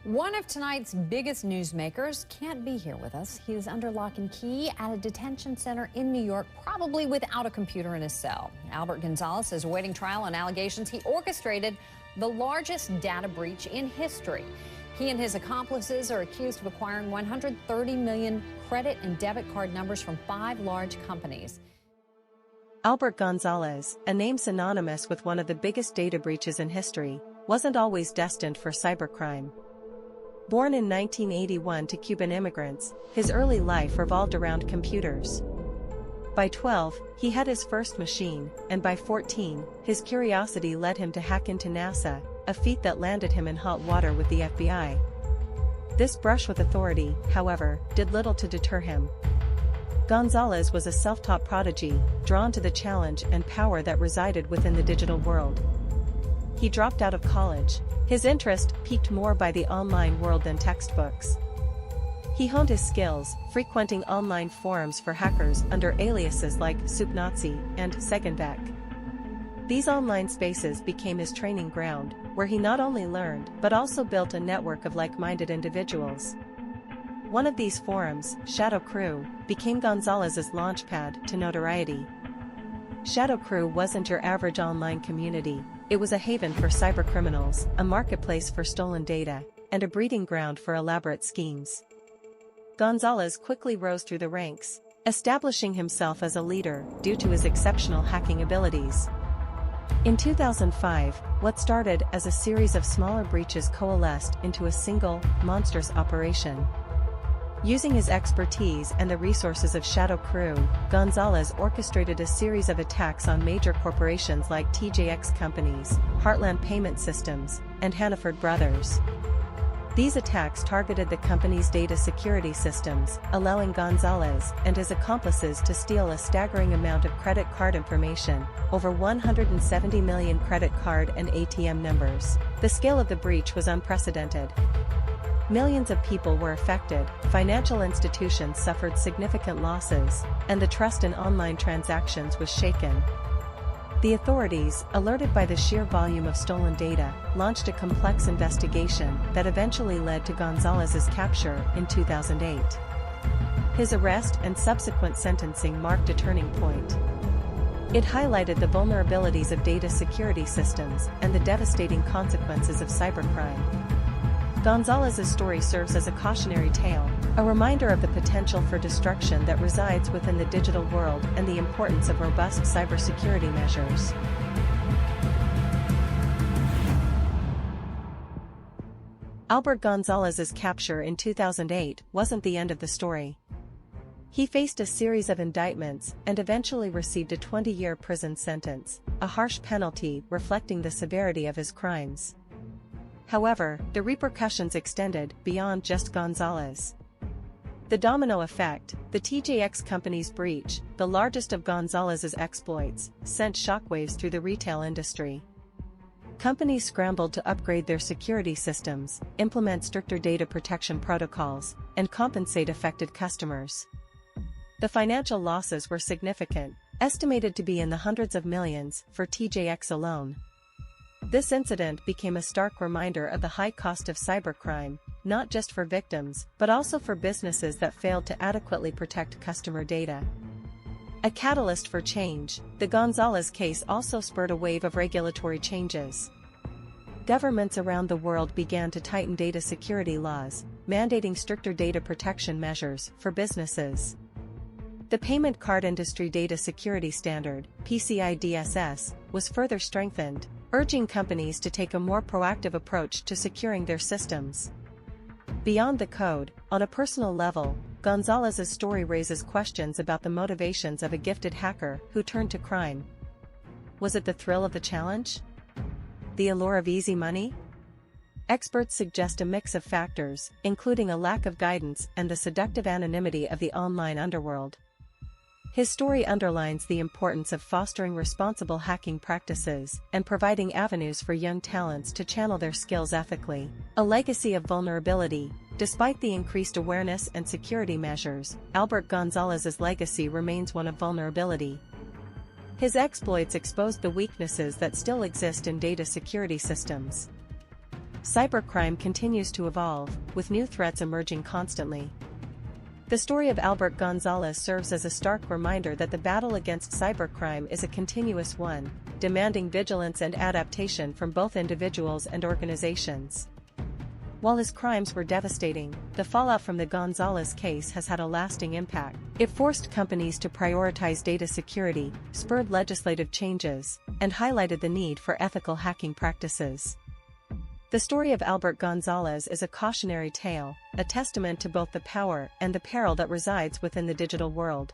One of tonight's biggest newsmakers can't be here with us. He is under lock and key at a detention center in New York, probably without a computer in his cell. Albert Gonzalez is awaiting trial on allegations he orchestrated the largest data breach in history. He and his accomplices are accused of acquiring 130 million credit and debit card numbers from 5 large companies. Albert Gonzalez, a name synonymous with one of the biggest data breaches in history, wasn't always destined for cybercrime. Born in 1981 to Cuban immigrants, his early life revolved around computers. By 12, he had his first machine, and by 14, his curiosity led him to hack into NASA, a feat that landed him in hot water with the FBI. This brush with authority, however, did little to deter him. Gonzalez was a self-taught prodigy, drawn to the challenge and power that resided within the digital world. He dropped out of college, his interest piqued more by the online world than textbooks. He honed his skills, frequenting online forums for hackers under aliases like Supnazi and Segenvec. These online spaces became his training ground, where he not only learned but also built a network of like-minded individuals. One of these forums, Shadow Crew, became Gonzalez's launchpad to notoriety. Shadow Crew wasn't your average online community. It was a haven for cybercriminals, a marketplace for stolen data, and a breeding ground for elaborate schemes. Gonzalez quickly rose through the ranks, establishing himself as a leader due to his exceptional hacking abilities. In 2005, what started as a series of smaller breaches coalesced into a single, monstrous operation. Using his expertise and the resources of Shadow Crew, Gonzalez orchestrated a series of attacks on major corporations like TJX Companies, Heartland Payment Systems, and Hannaford Brothers. These attacks targeted the company's data security systems, allowing Gonzalez and his accomplices to steal a staggering amount of credit card information, over 170 million credit card and ATM numbers. The scale of the breach was unprecedented. Millions of people were affected, financial institutions suffered significant losses, and the trust in online transactions was shaken. The authorities, alerted by the sheer volume of stolen data, launched a complex investigation that eventually led to Gonzalez's capture in 2008. His arrest and subsequent sentencing marked a turning point. It highlighted the vulnerabilities of data security systems and the devastating consequences of cybercrime. Gonzalez's story serves as a cautionary tale, a reminder of the potential for destruction that resides within the digital world and the importance of robust cybersecurity measures. Albert Gonzalez's capture in 2008 wasn't the end of the story. He faced a series of indictments and eventually received a 20-year prison sentence, a harsh penalty reflecting the severity of his crimes. However, the repercussions extended beyond just Gonzalez. The domino effect, the TJX Company's breach, the largest of Gonzalez's exploits, sent shockwaves through the retail industry. Companies scrambled to upgrade their security systems, implement stricter data protection protocols, and compensate affected customers. The financial losses were significant, estimated to be in the hundreds of millions for TJX alone. This incident became a stark reminder of the high cost of cybercrime, not just for victims, but also for businesses that failed to adequately protect customer data. A catalyst for change, the Gonzalez case also spurred a wave of regulatory changes. Governments around the world began to tighten data security laws, mandating stricter data protection measures for businesses. The Payment Card Industry Data Security Standard, PCI DSS, was further strengthened, urging companies to take a more proactive approach to securing their systems. Beyond the code, on a personal level, Gonzalez's story raises questions about the motivations of a gifted hacker who turned to crime. Was it the thrill of the challenge? The allure of easy money? Experts suggest a mix of factors, including a lack of guidance and the seductive anonymity of the online underworld. His story underlines the importance of fostering responsible hacking practices and providing avenues for young talents to channel their skills ethically. A legacy of vulnerability. Despite the increased awareness and security measures, Albert Gonzalez's legacy remains one of vulnerability. His exploits exposed the weaknesses that still exist in data security systems. Cybercrime continues to evolve, with new threats emerging constantly. The story of Albert Gonzalez serves as a stark reminder that the battle against cybercrime is a continuous one, demanding vigilance and adaptation from both individuals and organizations. While his crimes were devastating, the fallout from the Gonzalez case has had a lasting impact. It forced companies to prioritize data security, spurred legislative changes, and highlighted the need for ethical hacking practices. The story of Albert Gonzalez is a cautionary tale, a testament to both the power and the peril that resides within the digital world.